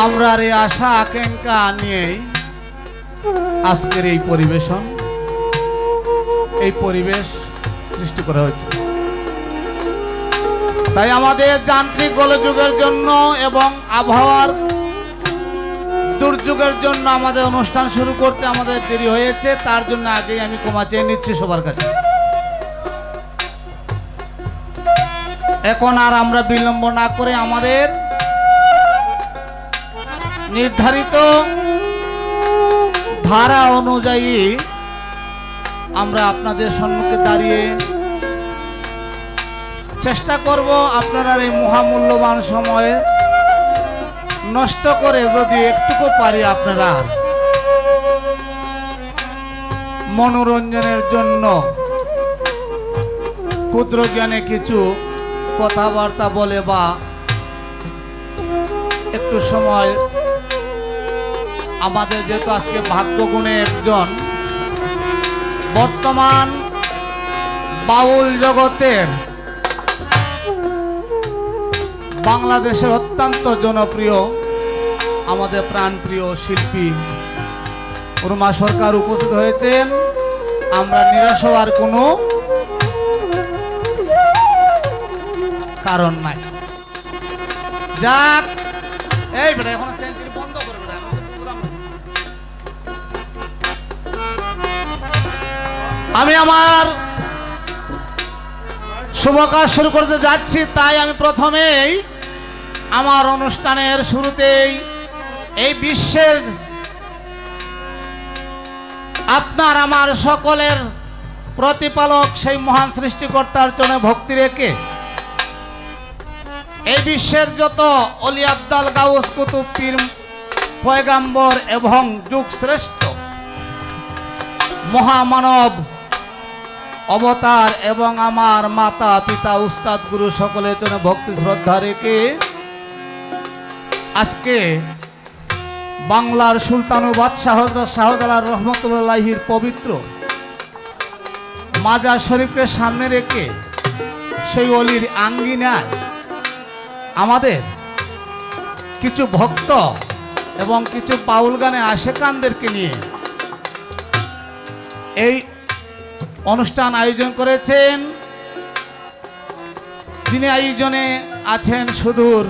আমরা এই আশা আকাঙ্ক্ষা নিয়েই আজকের এই পরিবেশন, এই পরিবেশ সৃষ্টি করা হয়েছে। তাই আমাদের যান্ত্রিক গোলযোগের জন্য এবং আবহাওয়ার দুর্যোগের জন্য আমাদের অনুষ্ঠান শুরু করতে আমাদের দেরি হয়েছে। তার জন্য আগেই আমি ক্ষমা চেয়ে নিচ্ছি সবার কাছে। এখন আর আমরা বিলম্ব না করে আমাদের নির্ধারিত ধারা অনুযায়ী আমরা আপনাদের সম্মুখে দাঁড়িয়ে চেষ্টা করব আপনারা এই মহামূল্যবান সময়ে নষ্ট করে যদি একটুকু পারি আপনারা মনোরঞ্জনের জন্য ক্ষুদ্র জ্ঞানে কিছু কথাবার্তা বলে বা একটু সময় আমাদের যেহেতু আজকে ভাগ্যগুণে একজন বর্তমান বাউল জগতের বাংলাদেশের অত্যন্ত জনপ্রিয় আমাদের প্রাণপ্রিয় শিল্পী রুমা সরকার উপস্থিত হয়েছেন। আমরা নিরাশ হওয়ার কোনো কারণ নাই। যাক, এই বেটা এখন সেঞ্চুরি বন্ধ করে বেটা। আমি আমার শুভ কাজ শুরু করতে যাচ্ছি। তাই আমি প্রথমেই আমার অনুষ্ঠানের শুরুতেই এই বিশ্বের আপনার আমার সকলের প্রতিপালক সেই মহান সৃষ্টিকর্তার জন্য ভক্তি রেখে এই বিশ্বের যত অলি আব্দাল গাউস কুতুব পীর পয়গাম্বর এবং যুগ শ্রেষ্ঠ মহামানব অবতার এবং আমার মাতা পিতা উস্তাদ গুরু সকলের জন্য ভক্তি শ্রদ্ধা রেখে আজকে বাংলার সুলতানু বাদশাহ হযরত শাহজালাল রহমতুল্লাহির পবিত্র মাজার শরীফকে সামনে রেখে সেই অলির আঙ্গিনায় আমাদের কিছু ভক্ত এবং কিছু বাউল গানে আশেকানদেরকে নিয়ে এই অনুষ্ঠান আয়োজন করেছেন। যিনি আয়োজনে আছেন সুদূর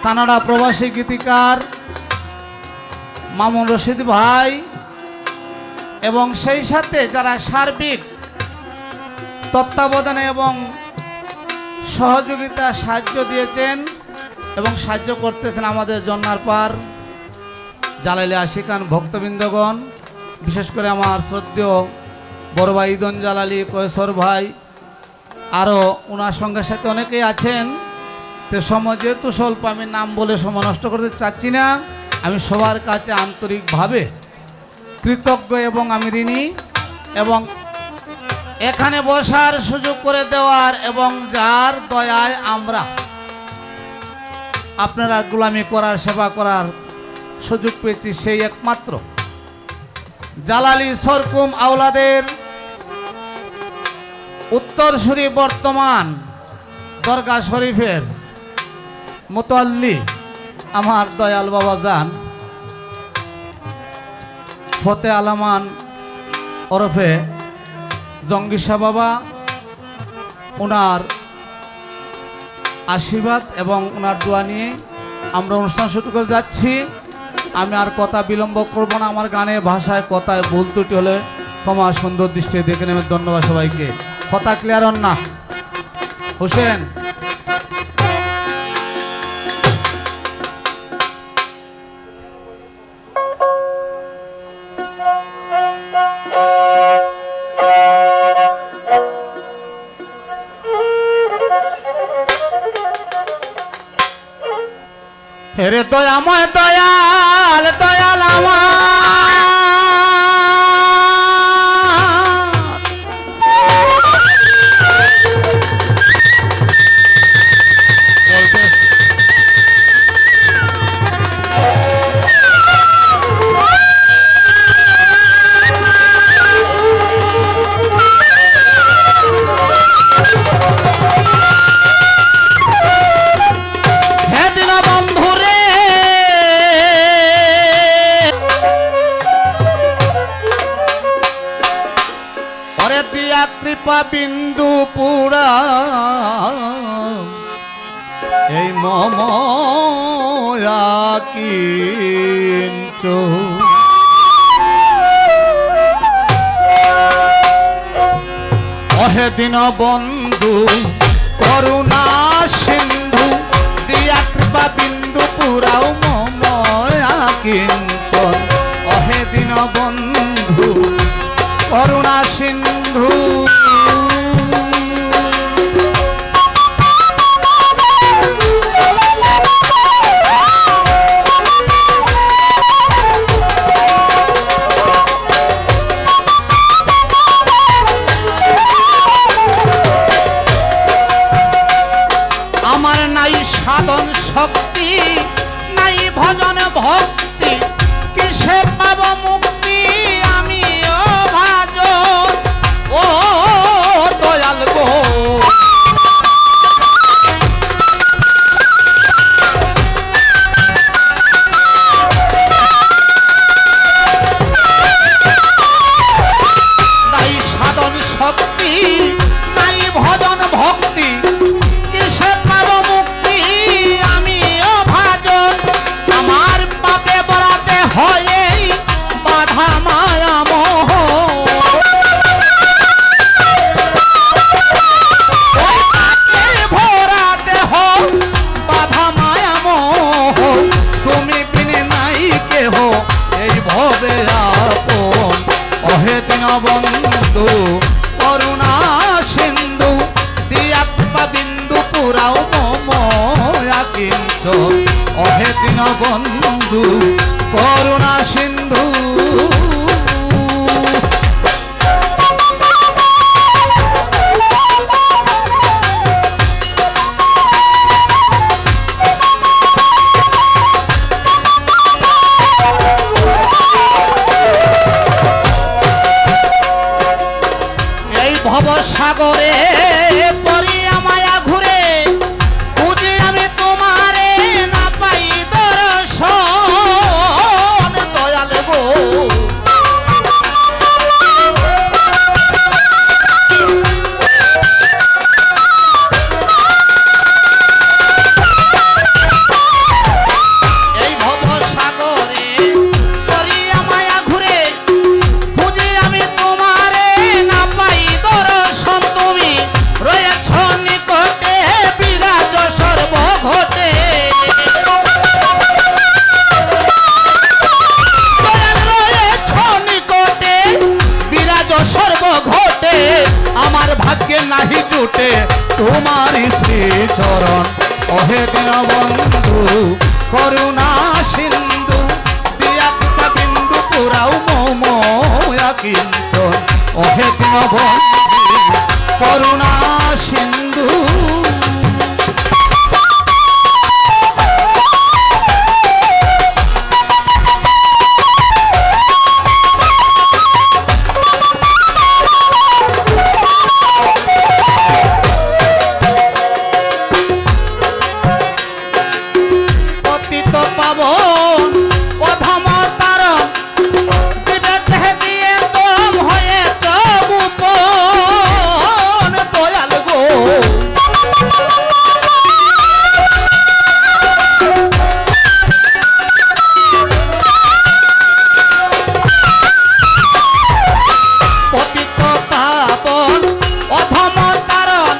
কানাডা প্রবাসী গীতিকার মামুন রশিদ ভাই এবং সেই সাথে যারা সার্বিক তত্ত্বাবধানে এবং সহযোগিতা সাহায্য দিয়েছেন এবং সাহায্য করতেছেন আমাদের জন্নার পার জালালি আশিকান ভক্তবৃন্দগণ, বিশেষ করে আমার শ্রদ্ধেয় বড় ভাই ঈদন জালালি কয়েসর ভাই, আরও ওনার সঙ্গে সাথে অনেকেই আছেন। তো সময় যেহেতু স্বল্প, আমি নাম বলে সময় নষ্ট করতে চাচ্ছি না। আমি সবার কাছে আন্তরিকভাবে কৃতজ্ঞ এবং আমি ঋণী এবং এখানে বসার সুযোগ করে দেওয়ার এবং যার দয়ায় আমরা আপনারা গোলামি করার সেবা করার সুযোগ পেয়েছি সেই একমাত্র জালালি সরকুম আওলাদের উত্তরসূরি বর্তমান দরগা শরীফের মুতাল্লি আমার দয়াল বাবা যান ফতে আলামান ওরফে জঙ্গিসা বাবা, ওনার আশীর্বাদ এবং ওনার দোয়া নিয়ে আমরা অনুষ্ঠান শুরু করে যাচ্ছি। আমি আর কথা বিলম্ব করব না। আমার গানে ভাষায় কথায় ভুল ত্রুটি হলে ক্ষমা সুন্দর দৃষ্টি দেখে নেবেন। ধন্যবাদ সবাইকে। কথা ক্লিয়ার হন না হোসেন? হেরে দয়াময় দয়াল দয়াল আমার হে দিন বন্ধুরে বিন্দু পুরা এই মময়া কিঞ্চ অহে দিন বন্ধু করুণা সিন্ধু দিয়া কৃপা বিন্দু পুরাও মময়া কিঞ্চন অহে দিন বন্ধু করুণা সিন্ধু আমার নাই সাধন শক্তি নাই ভজন ভক্তি কিসে পাব মুক্তি আমি ও ভাজন ও দয়াল গো নাই সাধন শক্তি নাই ভজন ভক্তি কিসে পাব মুক্তি আমি ও ভাজন আমার পাপে বরাতে হয় বাধা মায়া মোহ ভরা দেহ বাধা মায়া মোহ তুমি বিনে নাই কেহ এই ভবে আপন অহে দিন বন্ধু করুণা সিন্ধু দিয়া কৃপা বিন্দু পুরাও মময়া কিঞ্চ অহে দিন বন্ধু করুণা সিন্ধু এই ভবসাগরে পড়িয়া মায়া ঘুরে বুঝি আমি তোমারে না পাই দর্শন দয়াল গো এই ভবসাগরে পড়িয়া মায়া ঘুরে বুঝি আমি তোমারে না পাই দর্শন তুমি রয়েছ নিকটে বিরাজ সর্বঘটে রয়েছ নিকটে বিরাজ সর্বঘটে আমার ভাগ্যে নাহি জুটে তোমারই শ্রীচরণ অহে দিন বন্ধু করুণা সিন্ধু দিয়া কৃপা বিন্দু পুরাও মময়া কিঞ্চন অহে দিন বন্ধু করুণা সিন্ধু পতিত পাবন অধম তারণ বিবেক দিয়ে তোম হয়েছ গোপন দয়াল গো পতিত পাবন অধম তারণ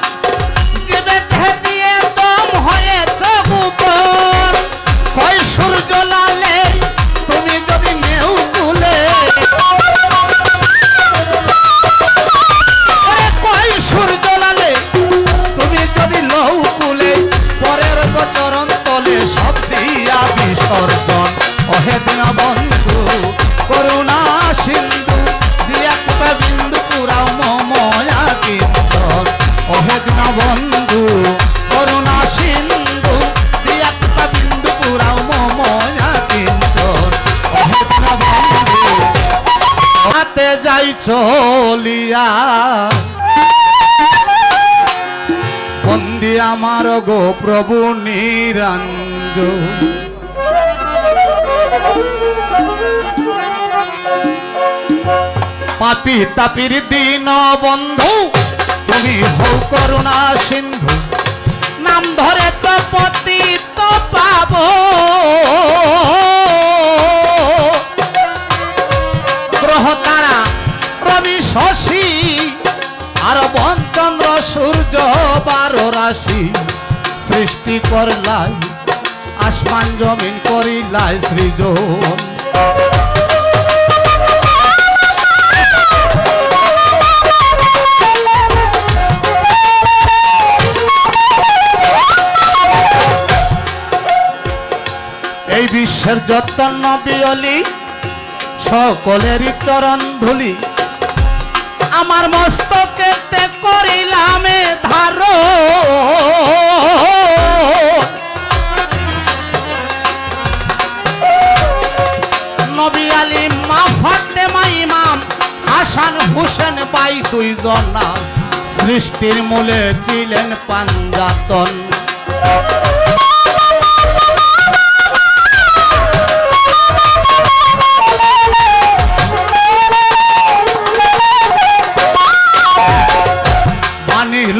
বিবেক দিয়ে তোম হয়েছ গোপন কই সূর্য লালে তুমি যদি নেউ তুলে কই সূর্য লালে তুমি যদি লৌ কুলে পরের চরণ তলে সব দিয়া বিসর্জন অহে দিন বন্ধু করুণা সিন্ধু দিয়া কৃপা বিন্দু পুরাও মময়া কিঞ্চন অহে দিন বন্ধু করুণা সিন্ধু দিয়া কৃপা বিন্দু পুরাও মময়া কিঞ্চন অহে দিন বন্ধু হাতে যাই চলিয়া বন্দি আমার গো প্রভু নিরঞ্জন পাপি তাপির দিন বন্ধু তুমি হও করুণা সিন্ধু, নাম ধরে তো পতিত পাবো। গ্রহ তারা রবি শশী আর বনচন্দ্র সূর্য 12 রাশি সৃষ্টি করলাই, আসমান জমিন করিলাই সৃজন। এই বিশ্বের যত নবী অলি সকলেরই চরণ ধুলি, আমার মস্তকেতে করিলাম ধারো। নবী আলী মা ফাতেমা ইমাম হাসান হুসেন বাই 2 জনা সৃষ্টির মূলে ছিলেন পাঞ্জাতন।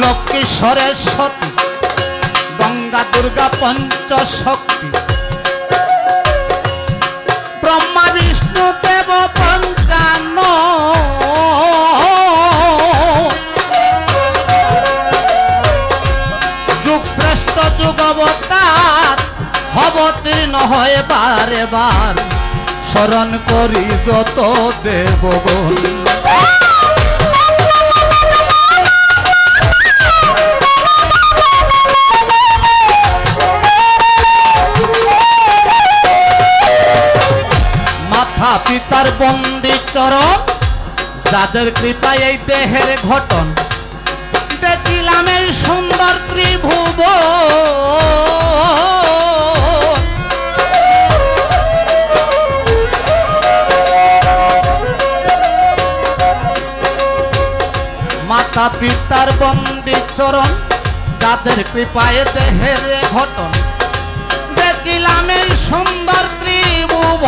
লক্ষ্মী সরস্বতী গঙ্গা দুর্গা পঞ্চশক্তি, ব্রহ্মা বিষ্ণু দেব পঞ্চান্ন, যুগ শ্রেষ্ঠ যুগ অবতার অবতীর্ণ হয়ে বারে বার স্মরণ করি যত দেবগণ। পিতার বন্দি চরণ, যাদের কৃপায় এই দেহের ঘটন, দেখিলাম এই সুন্দর ত্রিভুব। মাতা পিতার বন্দি চরণ, যাদের কৃপায় দেহের ঘটন, দেখিলাম এই সুন্দর ত্রিভুব।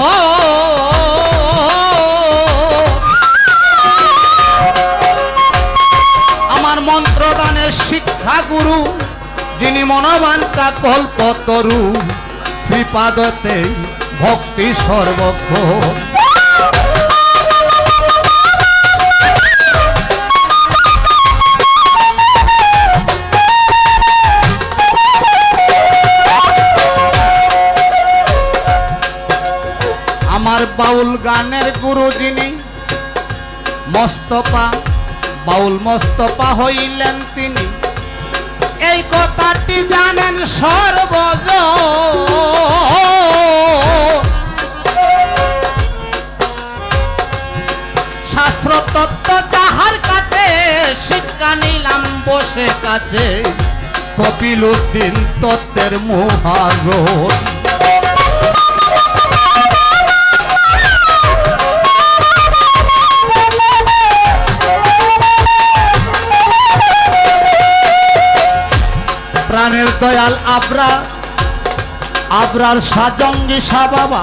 আমার মন্ত্রদানের শিক্ষা গুরু, যিনি মনোবাঞ্ছা কল্পতরু, শ্রীপাদতে ভক্তি সর্বক্ষ। আমার বাউল গানের গুরু যিনি মস্তপা, বাউল মস্তপা হইলেন তিনি, এই কথাটি জানেন সর্বজন। শাস্ত্র তত্ত্ব যাহার কাছে শিক্ষা নিলাম বসে কাছে, কপিল উদ্দিন তত্ত্বের মহারথ। প্রাণের দয়াল আবরার সাজঙ্গী সা বাবা,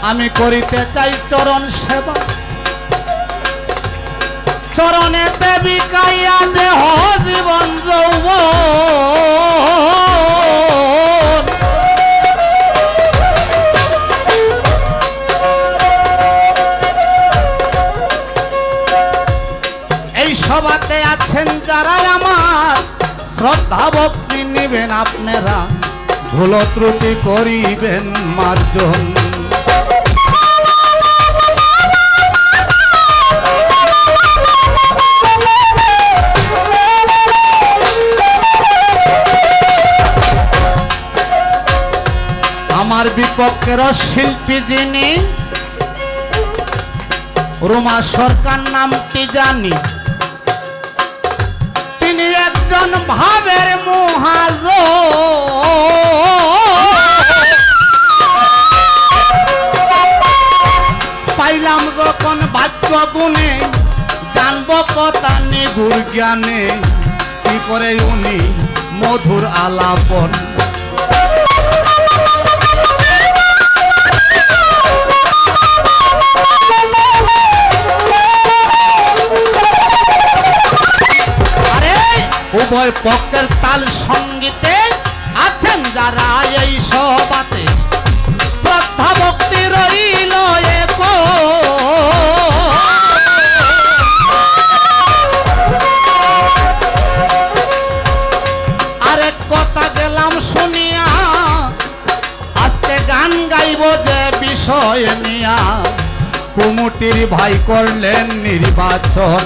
আমি করিতে চাই চরণ সেবা। চরণে দেবী কাইয়া দেহ জীবন যৌবন। এই সভাতে আছেন যারা আমার, শ্রদ্ধা ভক্তি নিবেন আপনারা, ভুল ত্রুটি করিবেন মার্জন। আমার বিপক্ষের শিল্পী যিনি, রুমা সরকার নামটি জানি, তিনি একজন ভাবের মহাজন। পাইলাম যখন বাক্য গুণে, জানব কথা নিগুর জ্ঞানে, কি করে উনি মধুর আলাপন। উভয় পক্ষের তাল সঙ্গীতে আছেন যারা এই সভাতে শ্রদ্ধা ভক্তি রইল এক আরেক কথা গেলাম শুনিয়া আজকে গান গাইব যে বিষয় নিয়া কুমুটির ভাই করলেন নির্বাচন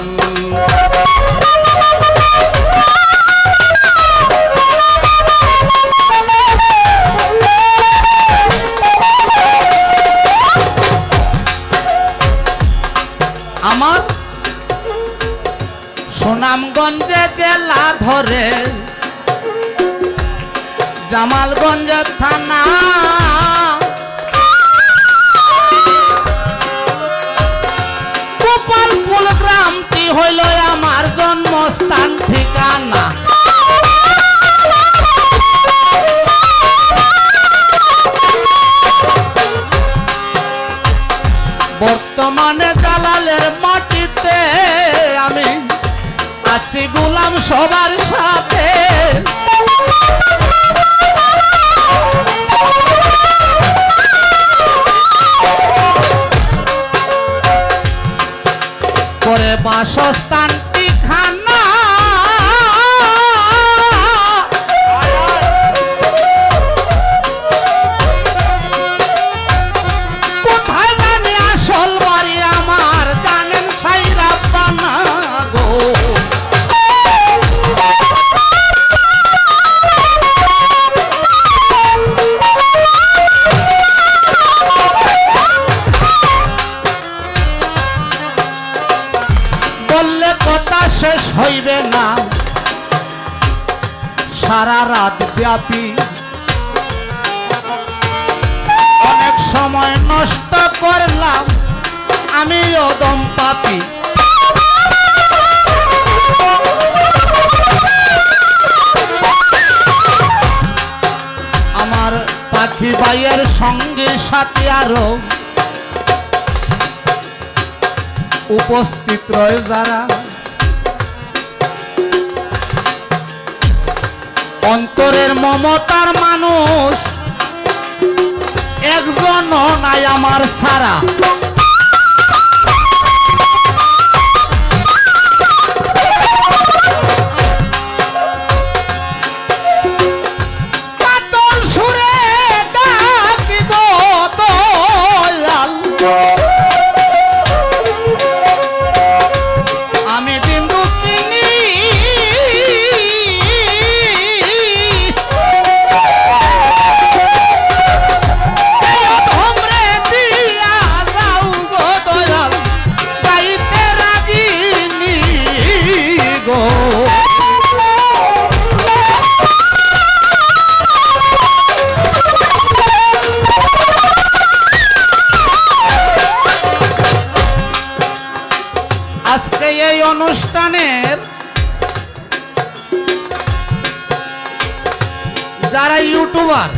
আমার সুনামগঞ্জে জেলা ধরে জামালগঞ্জের থানা গোপালপুর গ্রামটি হইল আমার জন্মস্থান ঠিকানা বর্তমানে জালালের মাটিতে আমি আছি গোলাম সবার সাথে পরে বাসস্থানটি খানা কোথায় জানি আসল বাড়ি আমার জানেন সাইরা পানা গো বললে কথা শেষ হইবে না সারা রাত ব্যাপী অনেক সময় নষ্ট করলাম আমি অদম পাপী আমার পাখি ভাইয়ের সঙ্গে সাথে আরো উপস্থিত রয়ে যারা অন্তরের মমতার মানুষ একজন নাই আমার সারা কাতল সুরে ডাকি গো দয়াল আমি দিন দুঃখিনী ধমরে দিয়া যাও গো দয়াল গাইতে রাগিনী গো আজকে এই অনুষ্ঠানের যারা ইউটিউবার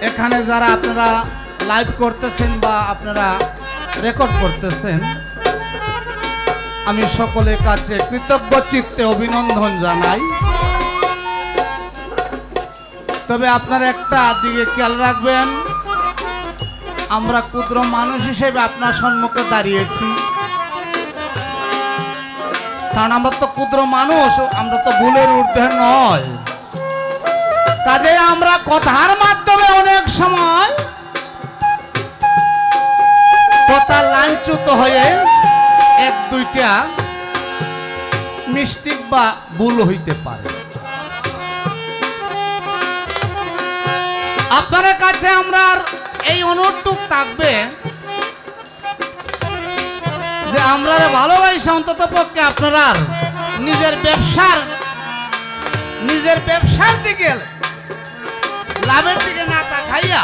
এখানে যারা আপনারা লাইভ করতেছেন বা আপনারা রেকর্ড করতেছেন আমি সকলের কাছে কৃতজ্ঞ চিত্তে অভিনন্দন জানাই তবে আপনারা একটা দিকে খেয়াল রাখবেন আমরা ক্ষুদ্র মানুষ হিসেবে আপনার সম্মুখে দাঁড়িয়েছি কারণ আমরা তো ক্ষুদ্র মানুষ আমরা তো ভুলের ঊর্ধ্বে নয় কাজে আমরা কথার মাধ্যমে অনেক সময় কথা লাঞ্ছিত হয়ে এক দুইটা মিস্টেক বা ভুল হইতে পারে আপনাদের কাছে আমরা এই অনুরোধ থাকবে যে আমরা ভালোবাসি অন্তত পক্ষে আপনারা নিজের ব্যবসার দিকে লাভের দিকে না তাকাইয়া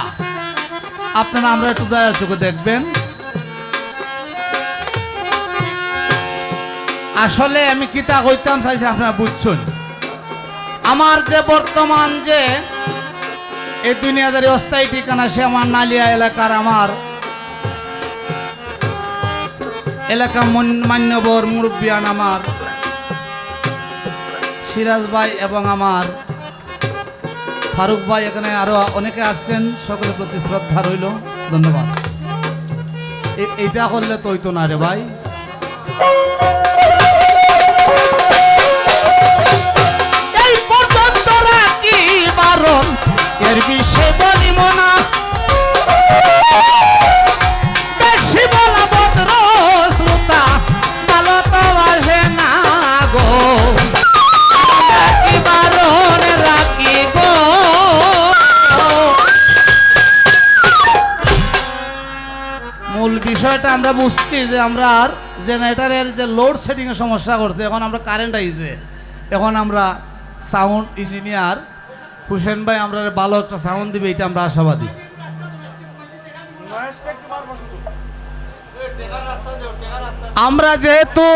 আপনারা আমরা একটু দয়া চোখে দেখবেন আসলে আমি কিতা কইতাম চাইছি আপনারা বুঝছেন আমার যে বর্তমান যে এই দুনিয়াদারি অস্থায়ী ঠিকানা সে আমার নালিয়া এলাকার আমার এলাকা মান্যবর মুরব্বিয়ান আমার সিরাজ ভাই এবং আমার ফারুক ভাই, এখানে আরো অনেকে আসছেন, সকলের প্রতি শ্রদ্ধা রইল, ধন্যবাদ। এইটা করলে তো হইতো না রে ভাই। এই পর্যন্ত রাখি বারণ, এর বিষয়ে বলিব না, বেশি বলা ভদ্র শ্রোতা ভালো তো আসে না গো, রাখি বারণ রাখি গো। মূল বিষয়টা আমরা বুঝছি যে আমরা জেনারেটারের যে লোড সেটিং এর সমস্যা করছে, এখন আমরা কারেন্ট আইছে, এখন আমরা সাউন্ড ইঞ্জিনিয়ার হুসেন ভাই আমরা ভালো একটা সাউন্ড দিবে, এটা আমরা আশাবাদী। আমরা যেহেতু